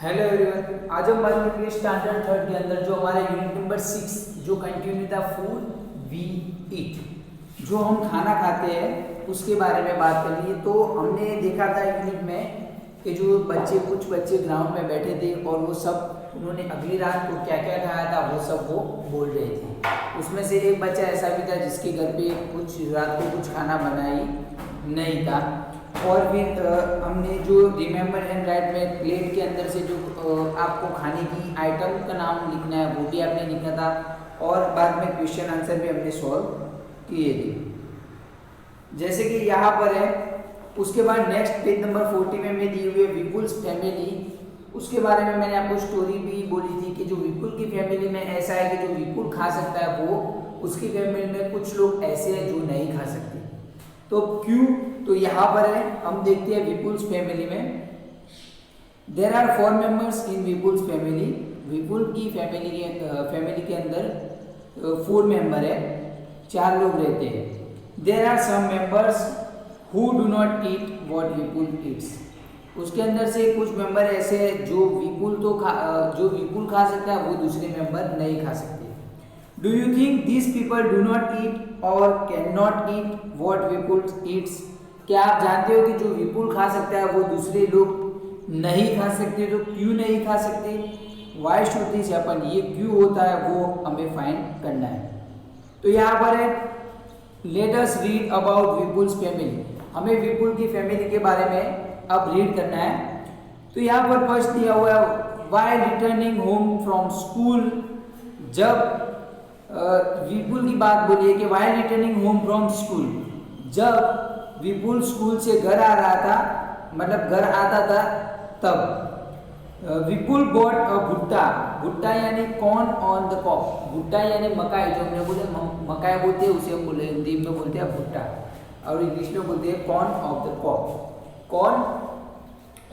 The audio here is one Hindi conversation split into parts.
हेलो एवरीवन, आज हम बात करेंगे स्टैंडर्ड थर्ड के अंदर जो हमारा यूनिट नंबर 6 जो कंटिन्यू था फूड वी ईट, जो हम खाना खाते हैं उसके बारे में बात कर ली। तो हमने देखा था यूनिट में कि जो कुछ बच्चे ग्राउंड में बैठे थे और वो सब उन्होंने अगली रात को क्या क्या खाया था वो सब वो बोल रहे थे। उसमें से एक बच्चा ऐसा भी था जिसके घर पे कुछ रात को कुछ खाना बना ही नहीं था। और फिर हमने जो रिमेंबर एंड राइट में प्लेट के अंदर से जो आपको खाने की आइटम का नाम लिखना है वो भी आपने लिखा था, और बाद में क्वेश्चन आंसर भी हमने सॉल्व किए थे जैसे कि यहाँ पर है। उसके बाद नेक्स्ट पेज नंबर 40 में दी हुई है विपुल्स फैमिली। उसके बारे में मैंने आपको स्टोरी भी बोली थी कि जो विपुल की फैमिली में ऐसा है कि जो विपुल खा सकता है वो उसकी फैमिली में कुछ लोग ऐसे हैं जो नहीं खा सकते। तो क्यों? तो यहाँ पर है, हम देखते हैं विपुल्स फैमिली में there are 4 members in Vipul's family. Vipul की फैमिली के अंदर 4 मेंबर है, 4 लोग रहते हैं। There are some members who do not eat what Vipul eats. उसके अंदर से कुछ मेंबर ऐसे हैं जो विपुल खा सकता है वो दूसरे मेंबर नहीं खा सकते। Do you think this people do not eat or can not eat what Vipul eats? क्या आप जानते हो कि जो विपुल खा सकता है वो दूसरे लोग नहीं खा सकते? तो क्यों नहीं खा सकते? Why should this happen? ये क्यों होता है वो हमें फाइंड करना है। तो यहाँ पर है let us read about Vipul's family. हमें विपुल की फैमिली के बारे में अब रीड करना है। तो यहाँ पर फर्स्ट दिया हुआ है why returning home from school. जब विपुल की बात बोलिए कि why returning home from school, जब विपुल स्कूल से घर आ रहा था, मतलब घर आता था, तब विपुल बॉट अ भुट्टा। भुट्टा यानी कॉर्न ऑन द कॉप। भुट्टा यानी मकाई, जो हमने बोले मकाई बोलते हैं उसे हम बोले हिंदी में बोलते हैं भुट्टा, और इंग्लिश में बोलते हैं corn of the cob, corn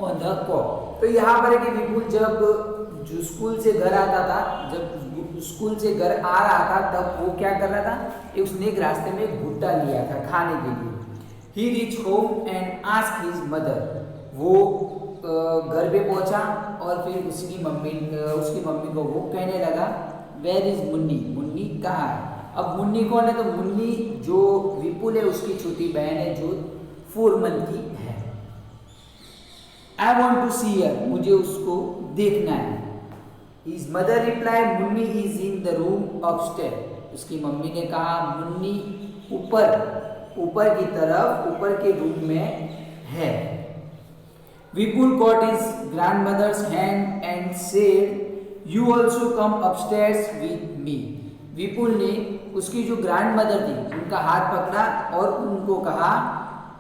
on the cob. तो यहाँ पर है कि विपुल जब जो स्कूल से घर आता था, जब स्कूल से घर आ रहा था, तब वो क्या कर रहा था, उसने एक रास्ते में एक भुट्टा लिया था खाने के लिए। He reached home and asked his mother. वो घर पे पहुंचा और फिर उसकी मम्मी को वो कहने लगा Where is मुन्नी? मुन्नी कहाँ है? अब मुन्नी कौन है? तो मुन्नी जो विपुल है उसकी छोटी बहन है जो 4 मंथ की है। I want to see her. मुझे उसको देखना है। His mother replied, Munni is in the room upstairs. उसकी मम्मी ने कहा मुन्नी ऊपर की तरफ ऊपर के रूम में है। विपुल caught his grandmother's hand and said, "You also come upstairs with me." विपुल ने उसकी जो ग्रैंडमदर थी उनका हाथ पकड़ा और उनको कहा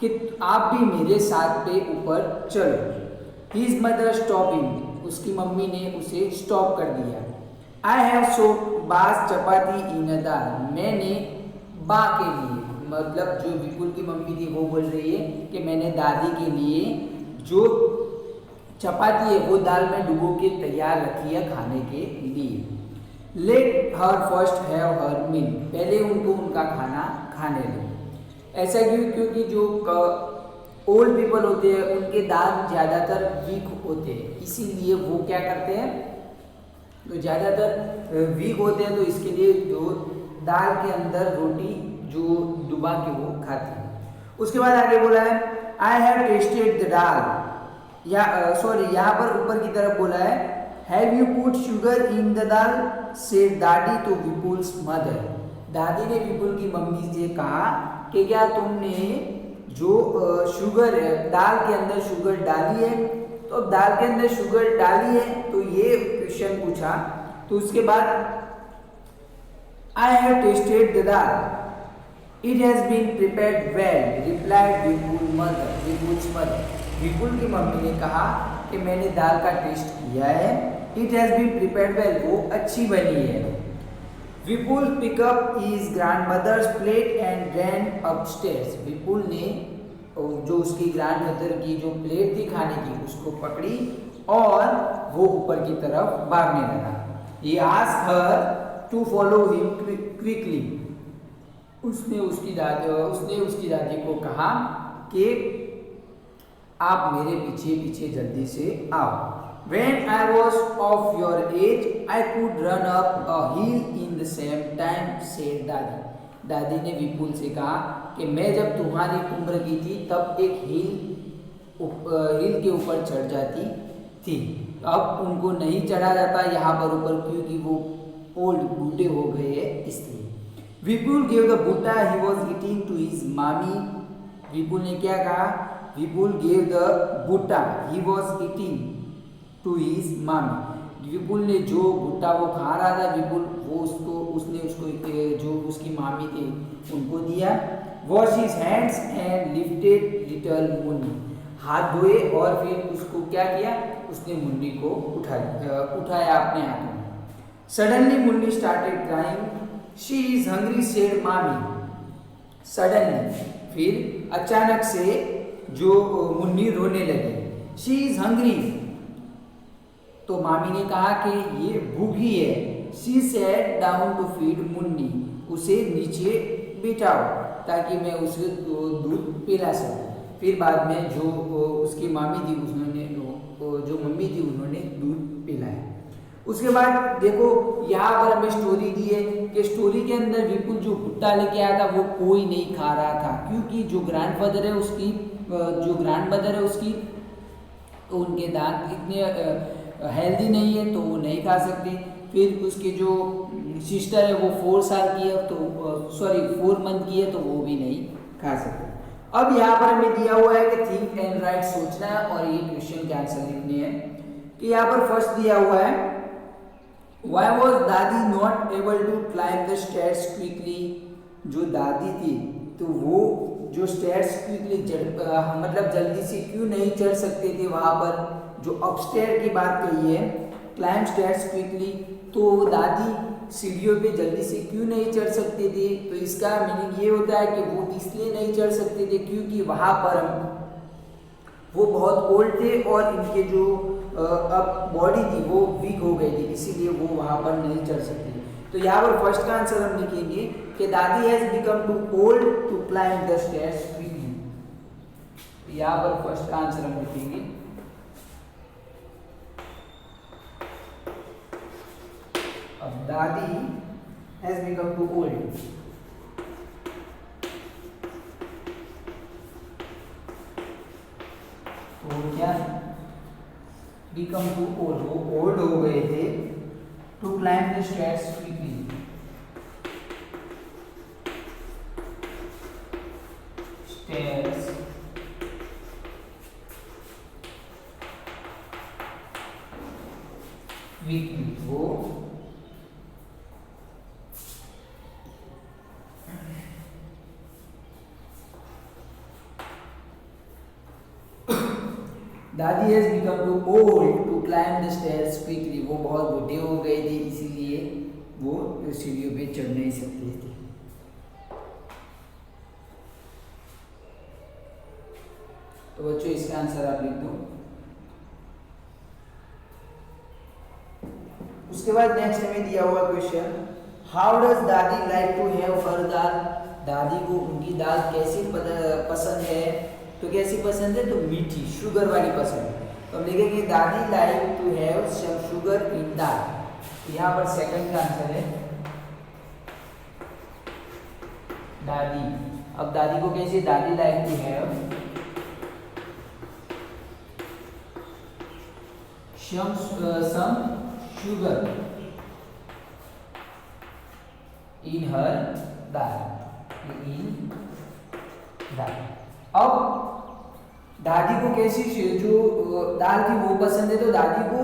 कि आप भी मेरे साथ पे ऊपर चलो। His mother stopped him. उसकी मम्मी ने उसे स्टॉप कर दिया। I have soaked बास चपाती इन अ दाल। मैंने बा के लिए, मतलब जो विपुल की मम्मी थी वो बोल रही है कि मैंने दादी के लिए जो चपाती है वो दाल में डुबो के तैयार रखी है खाने के लिए। Let her first have her meal. पहले उनको उनका खाना खाने दो। ऐसा क्यों? क्योंकि जो ओल्ड पीपल होते हैं उनके दांत ज़्यादातर वीक होते हैं, इसीलिए वो क्या करते हैं, तो ज़्यादातर वीक होते हैं, तो इसके लिए जो दाल के अंदर रोटी जो डुबा के वो खाते हैं। उसके बाद आगे बोला है आई हैव टेस्टेड द दाल, या यहाँ पर ऊपर की तरफ बोला है have you put sugar in the dal said दादी टू विपुल्स मदर। दादी ने विपुल की मम्मी से कहा कि क्या तुमने जो शुगर है दाल के अंदर शुगर डाली है? तो अब दाल के अंदर शुगर डाली है तो ये क्वेश्चन पूछा। तो उसके बाद I have tasted the dal, It has been prepared well, replied Vipul's mother. Vipul की मम्मी ने कहा कि मैंने दाल का टेस्ट किया है। It has been prepared well, वो अच्छी बनी है। विपुल pick up his grandmother's plate and ran upstairs. विपुल ने जो उसकी ग्रैंडमदर की जो प्लेट थी खाने की उसको पकड़ी और वो ऊपर की तरफ भागने लगा। He asked her to follow him quickly. उसने उसकी दादी को कहा कि आप मेरे पीछे पीछे जल्दी से आओ। When I was of your age, I could run up a hill in the same time, said दादी. दादी ने विपुल से कहा कि मैं जब तुम्हारी उम्र की थी तब एक हिल के ऊपर चढ़ जाती थी. अब उनको नहीं चढ़ा जाता यहाँ पर ऊपर क्योंकि वो ओल्ड बूढ़े हो गए हैं इसलिए. विपुल gave the butta he was eating to his mommy. विपुल ने क्या कहा? विपुल gave the butta he was eating to his mommy. विपुल ने जो भुट्टा वो खा रहा था विपुल वो उसने उसको जो उसकी मामी थी उनको दिया. Wash his hands and lifted little Munni. हाथ धोए और फिर उसको क्या किया? उसने मुन्नी को उठाया अपने हाथों में. Suddenly Munni started crying. She is hungry said मामी. सडनली फिर अचानक से जो मुन्नी रोने लगी. शी इज हंग्री तो मामी ने कहा कि ये भूखी है. She sat down to feed Munni. उसे नीचे बिठाओ ताकि मैं उसे दूध पिला सकूं. फिर बाद में जो उसकी मामी थी उसने जो मम्मी थी उन्होंने दूध पिलाया. उसके बाद देखो यहाँ पर हमें स्टोरी दी है कि स्टोरी के अंदर विपुल जो भुट्टा लेके आया था वो कोई नहीं खा रहा था क्योंकि जो ग्रैंडफादर है उसकी तो उनके दांत इतने हेल्दी नहीं है तो वो नहीं खा सकती. फिर उसकी जो सिस्टर है वो 4 साल की है तो 4 मंथ की है तो वो भी नहीं खा सकती. अब यहाँ पर हमें दिया हुआ है कि थिंक एंड राइट सोचना है और ये क्वेश्चन के आंसर लिखने हैं. कि यहाँ पर फर्स्ट दिया हुआ है why was Dadi not able to climb the stairs quickly. जो दादी थी तो वो जो स्टेयर्स क्विकली मतलब जल्दी से क्यों नहीं चढ़ सकते थे वहाँ पर. जो अपस्टेयर की बात कही है क्लाइंब स्टेयर्स क्विकली तो दादी सीढ़ियों पे जल्दी से क्यों नहीं चढ़ सकते थे. तो इसका मीनिंग ये होता है कि वो इसलिए नहीं चढ़ सकते थे क्योंकि वहाँ पर वो बहुत ओल्ड थे और इनके जो अब बॉडी थी वो वीक हो गई थी इसीलिए वो वहाँ पर नहीं चढ़ सकते. तो यहाँ पर फर्स्ट का आंसर हम लिखेंगे कि Dadi has become too old to climb the stairs quickly. यहाँ पर फर्स्ट का आंसर हम लिखेंगे. अब दादी हैज बिकम टू ओल्ड तो क्या बिकम टू ओल्ड वो ओल्ड हो गए थे to climb the stairs quickly. Stairs quickly वो Dadi has become too old to climb the stairs quickly. वो बहुत बूढ़े हो गए थे इसीलिए वो सीढ़ियों पे चढ़ नहीं सकते थे. तो बच्चों इसका आंसर आप लिख दो. उसके बाद नेक्स्ट हमें दिया हुआ क्वेश्चन हाउ डज दादी लाइक टू हैव हर दाल. दादी को उनकी दाल कैसी पसंद है. तो कैसी पसंद है? तो मीठी शुगर वाली पसंद है. तो हम लिखेंगे dadi like to have some sugar in dal. यहाँ पर सेकंड का आंसर है दादी. अब दादी को कैसे dadi like to have some sugar in her dal. अब दादी को कैसी जो दाल थी वो पसंद है तो दादी को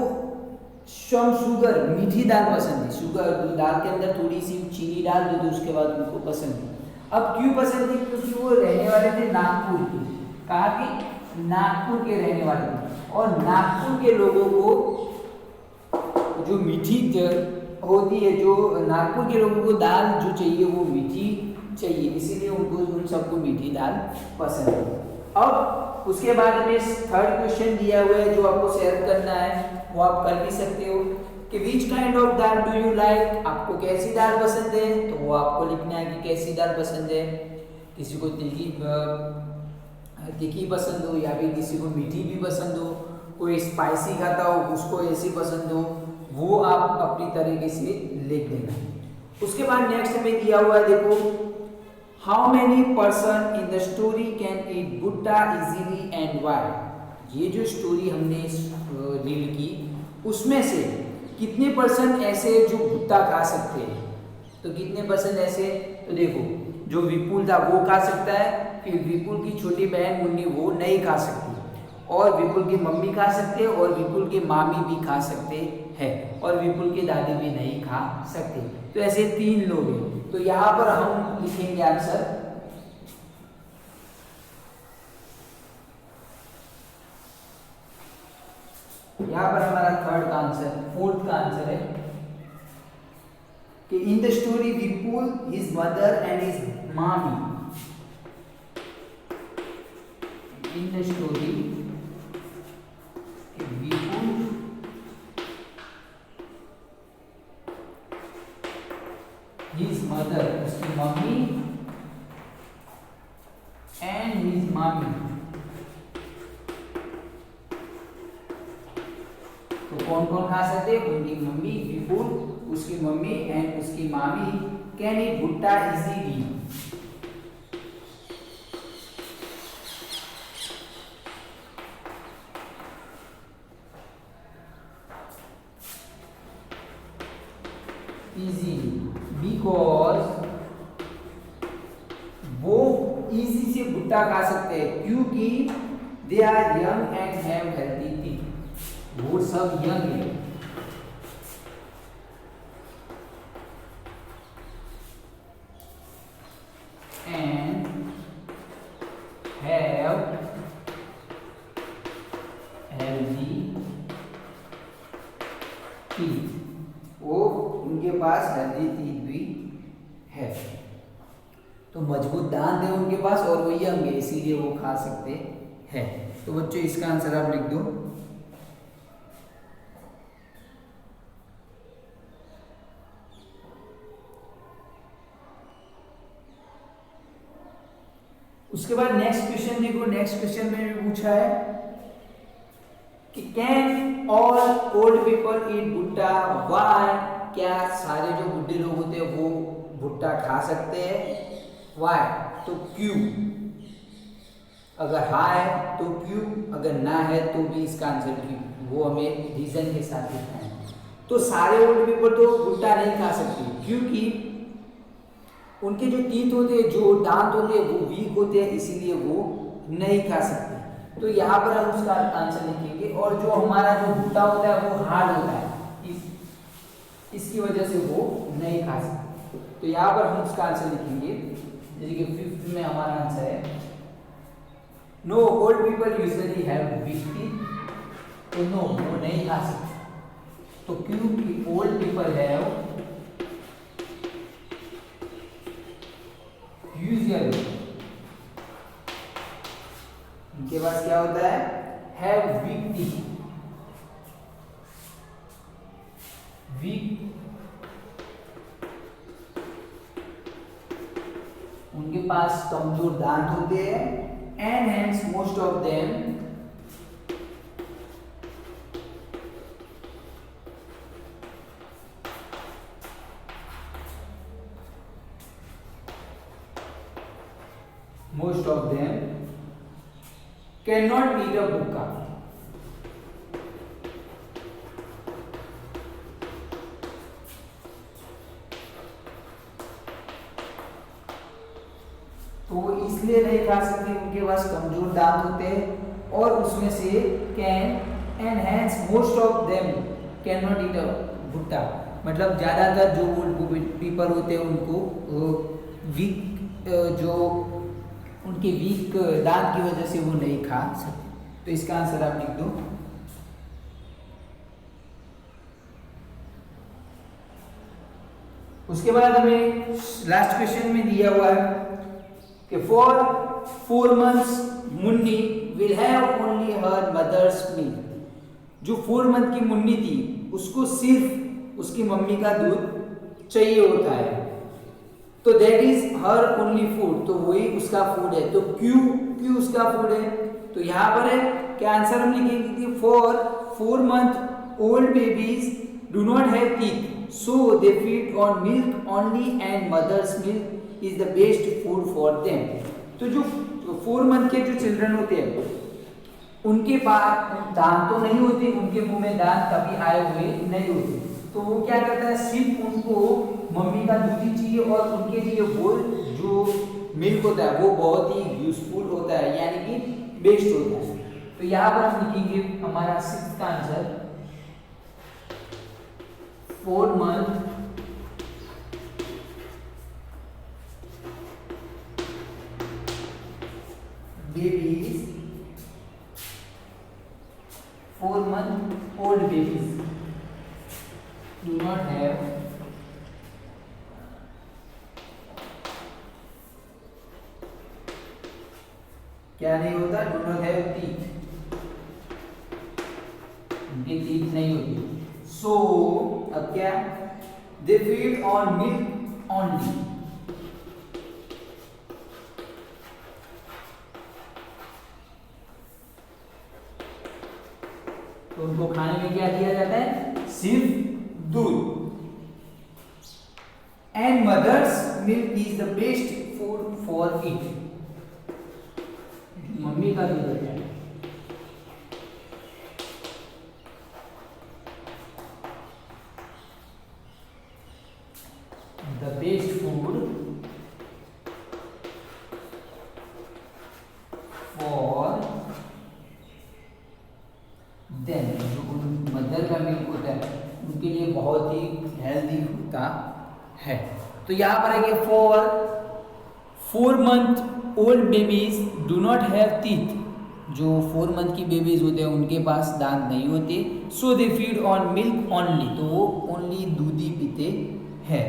सम शुगर मीठी दाल पसंद है. शुगर दाल के अंदर थोड़ी सी चीनी डाल दो तो उसके बाद उनको पसंद है. अब क्यों पसंद है? क्योंकि वो रहने वाले थे नागपुर के. कहा कि नागपुर के रहने वाले थे और नागपुर के लोगों को जो मीठी होती है जो नागपुर के लोगों को दाल जो चाहिए वो मीठी चाहिए इसीलिए उनको उन सबको मीठी दाल पसंद है. अब उसके बाद में थर्ड क्वेश्चन दिया हुआ है जो आपको शेयर करना है वो आप कर भी सकते हो कि which kind of dal do you like. आपको कैसी दाल पसंद है तो वो आपको लिखना है कि कैसी दाल पसंद है. किसी को तीखी पसंद हो या फिर किसी को मीठी भी पसंद हो कोई स्पाइसी खाता हो, उसको ऐसी पसंद हो, वो आप अपनी तरीके से लिख देना। उसके बाद नेक्स्ट में दिया हुआ है, देखो how many person in the story can eat bhutta easily and Y. ये जो स्टोरी हमने रीड की उसमें से कितने पर्सन ऐसे जो भुट्टा खा सकते हैं, तो कितने पर्सन ऐसे, तो देखो जो विपुल था वो खा सकता है, फिर विपुल की छोटी बहन मुन्नी वो नहीं खा सकती, और विपुल की मम्मी खा सकते हैं, और विपुल के मामी भी खा सकते हैं, और विपुल के दादी भी नहीं खा सकते। तो ऐसे 3 लोग हैं। तो यहाँ पर हम लिखेंगे आंसर, यहाँ पर हमारा थर्ड का आंसर, फोर्थ का आंसर है कि in the story Vipul, his mother and his mami, in the story Vipul, his mother उसकी मम्मी, एंड हिज मामी, तो कौन कौन खा सकते हैं, उनकी मम्मी विपुल, उसकी मम्मी एंड उसकी मामी can eat bhutta easily. Easily because वो इजी से भुट्टा खा सकते हैं, क्योंकि they are young and have healthy teeth. वो सब यंग है एंड हैव हेल्दी टीथ, वो उनके पास हेल्दी टीथ भी है, तो मजबूत दांत है उनके पास, और वो यंग है इसीलिए वो खा सकते हैं। तो बच्चों इसका आंसर आप लिख दो। उसके बाद नेक्स्ट क्वेश्चन देखो, नेक्स्ट क्वेश्चन में भी पूछा है कि can all old people eat भुट्टा, व्हाई, क्या सारे जो बुढ़े लोग होते हैं वो भुट्टा खा सकते हैं, व्हाई तो क्यों, अगर हाँ है तो क्यों, अगर ना है तो भी इसका आंसर क्यों, वो हमें रीजन के साथ लिखना है। तो सारे ओल्ड पीपल तो भुट्टा नहीं खा सकते, क्योंकि उनके जो टीथ होते हैं, जो दांत होते हैं वो वीक होते हैं, इसीलिए वो नहीं खा सकते। तो यहाँ पर हम उसका आंसर लिखेंगे, और जो हमारा जो भुट्टा होता है वो हार्ड होता है, इसकी वजह से वो नहीं खा सकते। तो यहाँ पर हम उसका आंसर लिखेंगे, जैसे कि 5th में हमारा आंसर है no old people usually have weak teeth, तो नो वो नहीं खा सकते। तो क्योंकि ओल्ड पीपल हैव यूजुअली, इनके पास क्या होता है, हैव वीक टीथ, वीक, उनके पास कमजोर दांत होते हैं, and hence most of them cannot eat a भुक्का। तो वो इसलिए नहीं खा सकते, उनके पास कमजोर दांत होते हैं, और उसमें से can and hens most of them can not eat a bhutta, मतलब ज़्यादातर जो ओल्ड पीपल होते हैं उनको वीक, जो उनके वीक दांत की वजह से वो नहीं खा सकते। तो इसका आंसर आप लिख दो। उसके बाद हमें लास्ट क्वेश्चन में दिया हुआ है कि for 4 months Munni will have only her mother's milk. जो 4 month की मुन्नी थी उसको सिर्फ उसकी मम्मी का दूध चाहिए होता है, तो that is her only food, तो वही उसका फूड है। तो क्यों उसका फूड है, तो यहाँ पर है क्या आंसर हम लिखेंगे कि for 4 month old babies do not have teeth, so they feed on milk only and mother's milk is the best food for them. तो जो 4 month के जो चिल्ड्रन होते हैं उनके पास दांत तो नहीं होते, उनके मुंह में दांत कभी आए हुए नहीं होते, तो वो क्या करता है, सिर्फ उनको मम्मी का दूध ही चाहिए और उनके लिए वो जो मिल्क होता है वो बहुत ही यूजफुल होता है, यानी कि बेस्ट होता है। तो यहाँ पर हम लिखेंगे हमारा 6th का answer 4 month babies, 4 month old babies do not have क्या नहीं होता, do not have teeth, उनकी teeth नहीं होती। So अब क्या, they feed on milk only, तो उनको खाने में क्या दिया जाता है, सिर्फ दूध। And mother's milk is the best food for it, mummy का दूध होता है। The best food for then, जो मदर का मिल्क होता है उनके लिए बहुत ही हेल्दी होता है। तो यहाँ पर है कि for 4 month old babies do not have teeth, जो 4 month की बेबीज होते हैं उनके पास दांत नहीं होते, so they feed on milk only, तो वो ओनली दूध ही पीते हैं।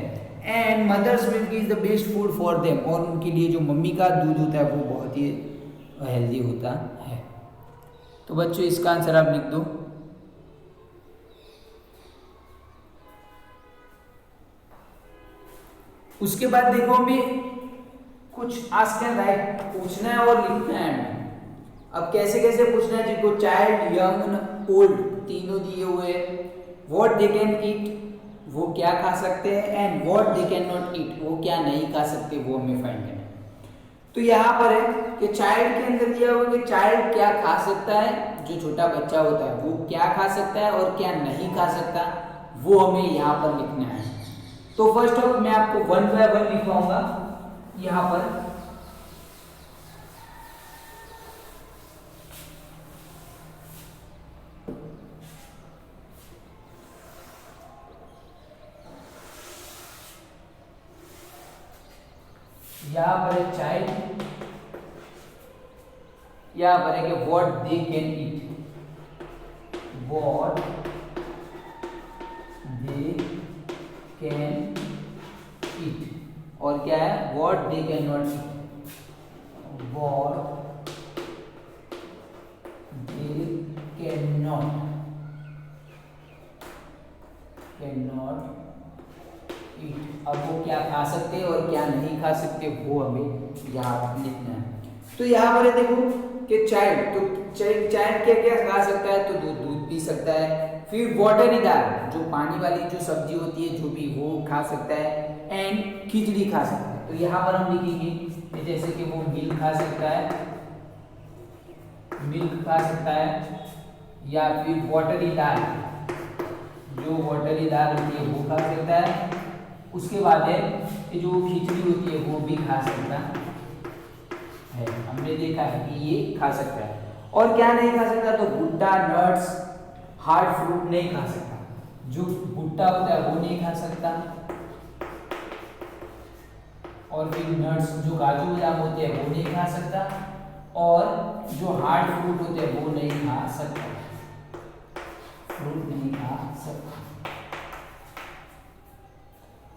And mother's milk is the best food for them, और उनके लिए जो मम्मी का दूध होता है वो बहुत ही हेल्दी होता है। तो बच्चों इसका आंसर आप लिख दो। उसके बाद देखो हमें कुछ आस्क एंड राइट पूछना है और लिखना है। अब कैसे कैसे पूछना है, जिनको चाइल्ड, यंग, ओल्ड तीनों दिए हुए हैं। व्हाट दे कैन ईट, वो क्या खा सकते हैं, and what they can not ईट, वो क्या नहीं खा सकते, वो हमें फाइंड करना है। तो यहाँ पर है कि चाइल्ड के अंदर दिया हुआ कि चाइल्ड क्या खा सकता है, जो छोटा बच्चा होता है वो क्या खा सकता है और क्या नहीं खा सकता, वो हमें यहाँ पर लिखना है। तो फर्स्ट ऑफ मैं आपको 1 by 1 लिखवाऊंगा यहाँ पर। यहाँ पर है चाइल्ड, यहाँ पर है कि what they can eat, what they can eat, और क्या है, what they can not eat, what they can not ईट। अब वो क्या खा सकते हैं और क्या नहीं खा सकते, वो हमें यहाँ लिखना है। तो यहाँ पर देखो कि चाइल्ड, तो चाइल्ड क्या क्या खा सकता है, तो दूध पी सकता है। फिर वाटरीदार, जो पानी वाली जो सब्जी होती है जो भी, वो खा सकता है। एंड खिचड़ी खा सकता है। तो यहाँ पर हम लिखेंगे जैसे कि वो मिल्क खा सकता है, मिल्क खा सकता है, या फिर वाटरीदार, जो वाटरीदार होती है वो खा सकता है। उसके बाद है कि जो खिचड़ी होती है वो भी खा सकता है, हमने देखा है कि ये खा सकता है। और क्या नहीं खा सकता, तो भुट्टा, नट्स, हार्ड फ्रूट नहीं खा सकता। जो भुट्टा होता है वो नहीं खा सकता, और फिर नट्स जो काजू बादाम होते हैं वो नहीं खा सकता, और जो हार्ड फ्रूट होते हैं वो नहीं खा सकता, फ्रूट नहीं खा सकता।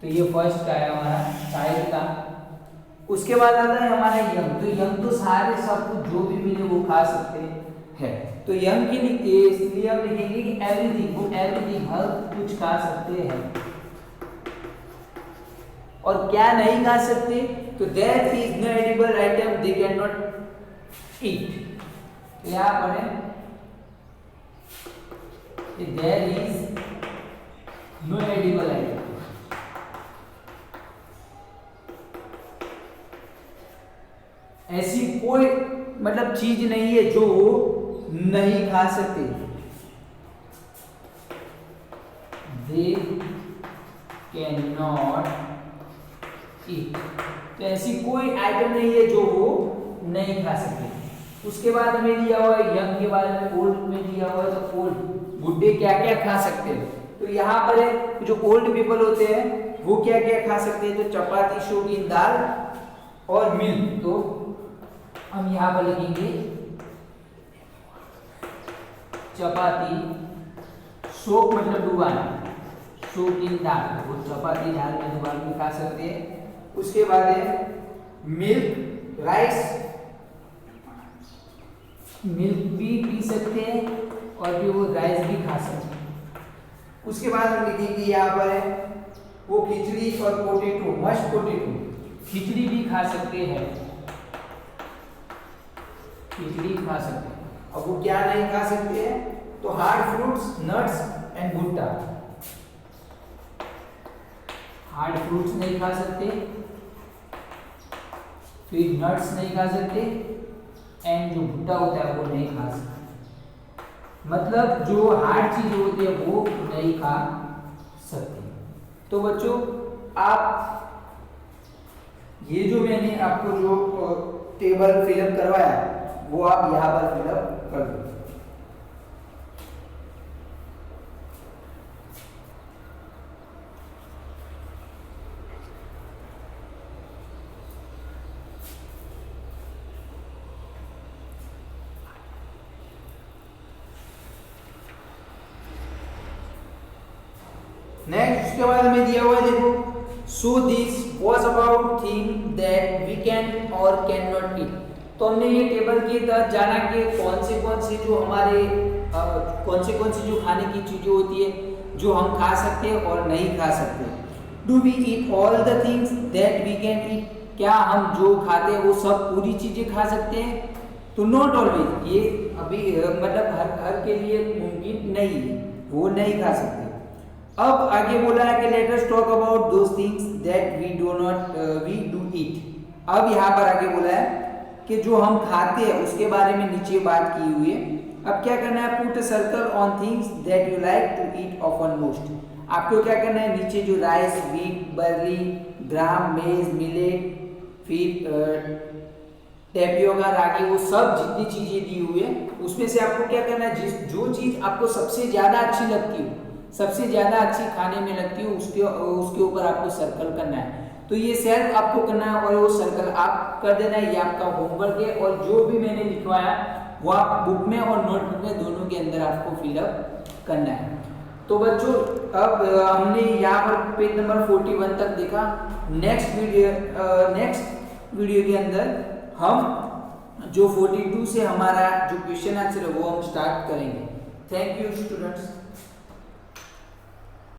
तो ये फर्स्ट का है हमारा चाइल्ड का। उसके बाद आता है हमारा यंग। तो यंग तो सारे सब कुछ जो भी मिले वो खा सकते हैं। तो यंग के लिए इसलिए हम लिखेंगे कि एवरीथिंग, वो एवरीथिंग हर कुछ खा सकते हैं। और क्या नहीं खा सकते, तो that is no edible item they can not eat. यहाँ पर है there is no edible item. ऐसी कोई मतलब चीज नहीं है जो नहीं खा सकते। दे कैन नॉट ईट। तो ऐसी कोई आइटम नहीं है जो वो नहीं खा सकते। उसके बाद हमें दिया हुआ है यंग के बारे में, ओल्ड में दिया हुआ है तो ओल्ड बुढ़े क्या क्या खा सकते हैं। तो यहाँ पर जो ओल्ड पीपल होते हैं वो क्या क्या खा सकते हैं, तो चपाती, शौकीन, दाल और मिल्क। तो हम यहाँ पर लिखेंगे चपाती, शोक मतलब डुबाना, शौकीन दाल, वो चपाती दाल में डुबा के खा सकते हैं। उसके बाद है मिल्क, राइस, मिल्क भी पी सकते हैं और फिर वो राइस भी खा सकते हैं। उसके बाद हम लिखेंगे यहाँ पर है वो खिचड़ी और पोटेटो, मस्ट पोटेटो, खिचड़ी भी खा सकते हैं, खिचड़ी खा सकते हैं। अब वो क्या नहीं खा सकते हैं, तो हार्ड फ्रूट्स, नट्स एंड भुट्टा। हार्ड फ्रूट्स नहीं खा सकते, फिर नट्स नहीं खा सकते एंड जो भुट्टा होता है वो नहीं खा सकते। मतलब जो हार्ड चीज होती है वो नहीं खा सकते। तो बच्चों आप ये जो मैंने आपको जो टेबल फिलअप करवाया वो आप यहाँ पर फिलअप कर दो। नेक्स्ट उसके बाद हमें दिया हुआ है, देखो so this was about thing that we can और कैन नॉट ईट। तो हमने ये टेबल के तहत जाना कि कौन से जो हमारे कौन सी जो खाने की चीजें होती है जो हम खा सकते हैं और नहीं खा सकते। Do we eat all the things that we can eat, क्या हम जो खाते हैं वो सब पूरी चीजें खा सकते हैं, तो नॉट ऑलवेज, ये अभी मतलब हर के लिए मुमकिन नहीं है, वो नहीं खा सकते। अब आगे बोला है कि let us talk about those things that we do eat. अब यहाँ पर आगे बोला है कि जो हम खाते हैं उसके बारे में नीचे बात की हुई है। अब क्या करना है, put a circle on things that you like to eat often most. आपको क्या करना है, नीचे जो राइस, व्हीट, बर्ली, ग्राम, मेज, मिलेट, फिर टेपियोका, रागी, वो सब जितनी चीजें दी हुई है उसमें से आपको क्या करना है, जो चीज आपको सबसे ज्यादा अच्छी लगती हो, सबसे ज्यादा अच्छी खाने में लगती हो, उसके ऊपर आपको सर्कल करना है। तो ये सेल्फ आपको करना है और वो सर्कल आप कर देना है, ये आपका होमवर्क है। और जो भी मैंने लिखवाया वो आप बुक में और नोटबुक में दोनों के अंदर आपको फिलअप करना है। तो बच्चों अब हमने यहाँ पर पेज नंबर 41 तक देखा। नेक्स्ट वीडियो के अंदर हम जो 42 से हमारा जो क्वेश्चन आंसर है वो हम स्टार्ट करेंगे। Thank you students.